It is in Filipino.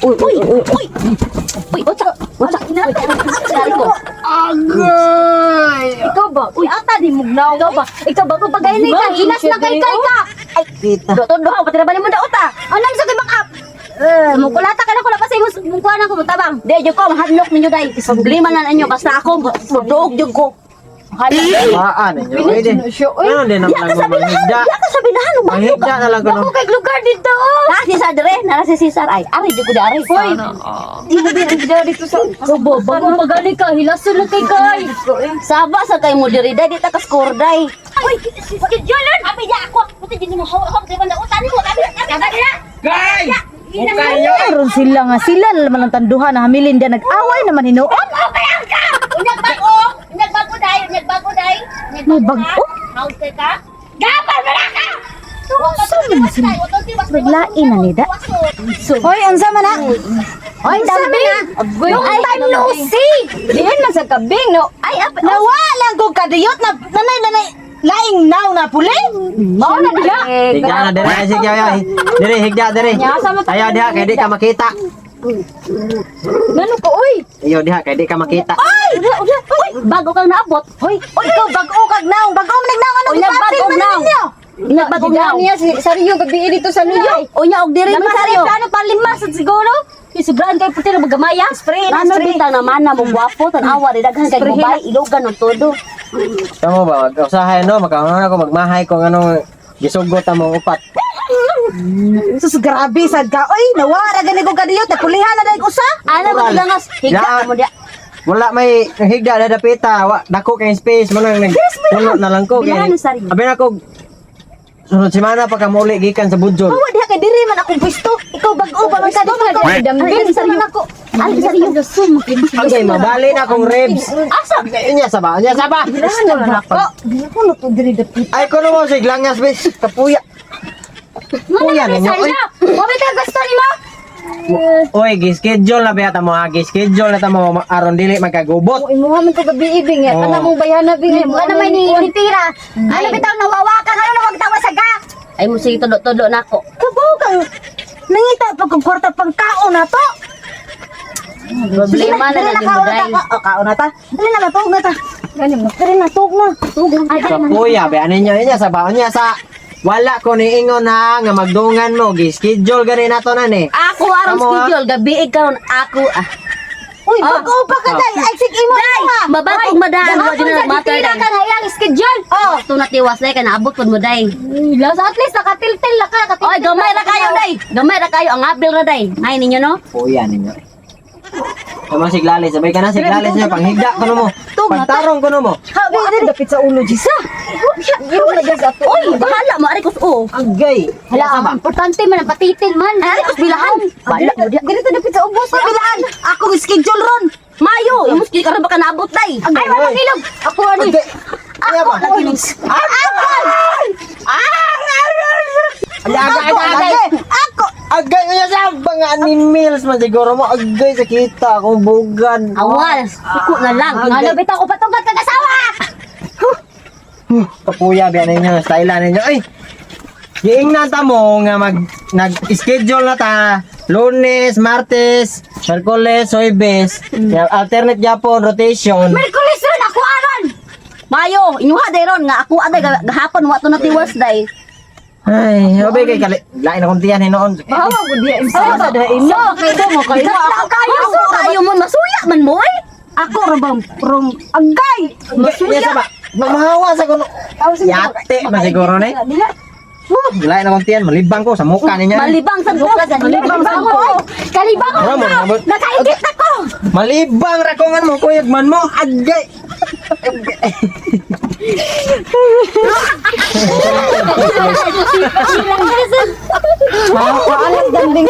Uy, wala kinatay ko. Agay! Ikaw ba? Uy, ata di mugnaw. Ikaw ba? Kung pagayin ka, hinas na kay ka. Ay, Kita. doon, pati na ba ni mo daot ah? Anong sa kibang up? Mukulata ka na ko na pasay mo kuha na ko tabang. Di, yung ko, mahadlok ninyo day. Problema na ninyo, basta ako, muduog yung ko. Aan ninyo. Pwede. Ano din ang manghigda? Di ka sabinahan, Manghigda na lang ko. Ako kay lugar dito. Si Sadre, nara si Cesar ay. Ari di ko di ari. Hoy. Di mo din ang video dito sa. Subo, bago magali ka, hilason lang kay kay. Saba sa kay mo diri dai di ta ka score dai. Hoy, Jolan, abi ya ako. Puti din mo hawak kay banda utan mo. Abi na. Gay! Meron sila nga sila na naman ang tanduhan na hamilin dia nag-away naman hinuon. Okay ang ka. Nagbago dai. May bago? Haus kay ka. Gapal na ka. Biglain na nida. Hoy, unsa man na? Hoy, dambing. Long time no see. Diyan man sa kabing no. Ay, nawala ko kadiyot na nanay laing naw na puli. Mao na diha. Higda na dire. Ay, sige, ay. Dire, higda, dire. Ayaw diha, kaya di ka makita. Ngano ko oy? Ayaw diha, kaya di ka makita. Uy, bago kang naabot. Hoy, ikaw bago kag naw. Bago man nagnaw ano Uy, nagbago naw. Nagbago naw. niya si Saryo gabi dito sa Luyo. Unya og diri Naman man sa sayo. plano pa lima sa siguro. Isubrahan kay puti na magamaya. Spray bitaw naman na mo gwapo tanawa ri daghan kay babay ilogan og todo. Tama ba? Mag-usahay, no? Magkakaroon ako, magmahay kung anong gisugot ang mga upat. Sus grabe sad ka. Oy, nawara gani ko kadiyot. Napulihan na dahil usa. Ano mo langas higa mo dia. Wala may higda na dapita. Dako kay space. Manang puno na lang ko. Bilahan ni Saryo. Abi na ko, sunod semana pa ka mauli gikan sa budjol. Awa diha kay diri man akong pwesto. Ikaw bago ba man kadto ko. Dambing sa man ako. Ay Saryo sum Okay, mabali na akong ribs. Asa? Inya saba, inya saba. Ako. Di ko na to diri dapit. Ay, kuno mo sig langas bis. Kapuya. Kuya ninyo. Oy, Mo ba gusto ni mo? oy, gi-schedule na ba mo? Gi-schedule na ta mo aron dili magkagubot. Oy, mo man ko gabi ibing ya. Kana mong bayana bing. Ano may ni tira? Ano bitaw nawawakan ano na wagtawa sa ga? Ay mo sige todo nako. Kabaw kang nangita pa kung kwarta pang kaon na to. Problema na lagi mo dai. Kaon na ta. Dili na matug na ta. Gani mo. Dili na tug na. Kapuya, ba ninyo inya saba niya sa wala ko ni ingon ha nga magdungan mo. Gi-schedule gani nato na ni. Ako aron Amo, ha? schedule gabi karon ako Uy, bago pa ka dai. Ay sige mo ha. Babakog madaan mo din na matter Tira ka na iyang schedule. Oh, ito na tiwas dai ka naabot pud mo dai. Las at least nakatiltil la ka. Oy, gamay ra kayo dai. Gamay ra kayo ang abil ra dai. Ay ninyo no? Kuya ninyo. Tama siglalis, sabay ka na siglalis niya panghigda kuno mo. Pagtarong kuno mo. Ha, dili dapit sa ulo jisa. Yo na gas ato. Oy, bahala mo ari kus oh. Agay. Hala, ang importante man ang patitin man. Ari kus bilahan. Bahala mo dia. Dili ta dapit sa ubos sa bilaan. Ako schedule ron. Mayo, imong ski karon baka naabot dai. Ay, wala ilog. Ako ani. Kaya ba? Agay. Ako. Agay niya sa mga ni meals man siguro mo. Agay sa kita akong bugan. Awas, suko na lang. Ano bitaw ko patugat kag asawa? Kapuya ba ninyo, style ninyo. Ay. Giingnan ta mo nga nag-schedule na ta. Lunes, Martes, Miyerkules, Huwebes. Alternate Japon rotation. Merkulis ron ako aron. Mayo, inyuha day ron nga ako aday gahapon wa to na tiwas day. Ay, obay kay lain akong tiyan hinoon. Bawa ko dia imsa sa da imo. Kaido mo kayo. Kayo mo masuya man mo eh. Ako rom agay. Masuya sa ba? Mamahawa sa kuno. Yate man siguro ni. Lain akong tiyan, malibang ko sa mukha niya. Malibang sa buka sa malibang sa ko. Kalibang ko. Nakaigit ako. Malibang rakongan mo kuyog man mo. Agay. Alas dambing.